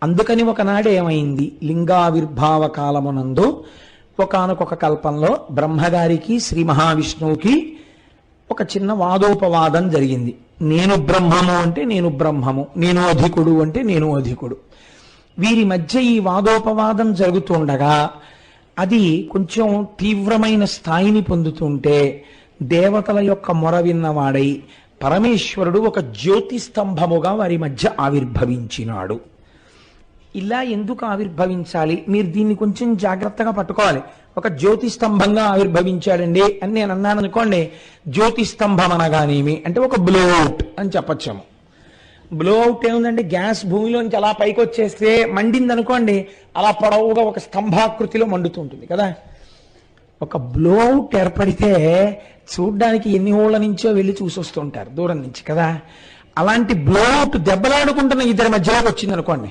అందుకని ఒకనాడు ఏమైంది, లింగావిర్భావ కాలమునందు ఒకానొక కల్పంలో బ్రహ్మగారికి శ్రీ మహావిష్ణువుకి ఒక చిన్న వాదోపవాదం జరిగింది. నేను బ్రహ్మము అంటే నేను బ్రహ్మము, నేను అధికుడు అంటే నేను అధికుడు. వీరి మధ్య ఈ వాదోపవాదం జరుగుతుండగా అది కొంచెం తీవ్రమైన స్థాయిని పొందుతుంటే దేవతల యొక్క మొర విన్నవాడై పరమేశ్వరుడు ఒక జ్యోతి స్తంభముగా వారి మధ్య ఆవిర్భవించినాడు. ఇలా ఎందుకు ఆవిర్భవించాలి, మీరు దీన్ని కొంచెం జాగ్రత్తగా పట్టుకోవాలి. ఒక జ్యోతి స్తంభంగా ఆవిర్భవించాడండి అని నేను అన్నాను అనుకోండి, జ్యోతి స్తంభం అనగానేమి అంటే ఒక బ్లోఅవుట్ అని చెప్పచ్చాము. బ్లోఅవుట్ ఏముందండి, గ్యాస్ భూమిలోంచి అలా పైకి వచ్చేస్తే మండింది అనుకోండి, అలా పొడవుగా ఒక స్తంభాకృతిలో మండుతుంటుంది కదా. ఒక బ్లోఅవుట్ ఏర్పడితే చూడ్డానికి ఎన్ని ఊళ్ళ నుంచో వెళ్ళి చూసొస్తుంటారు దూరం నుంచి కదా. అలాంటి బ్లోఅవుట్ దెబ్బలాడుకుంటున్న ఇద్దరి మధ్యలోకి వచ్చింది అనుకోండి,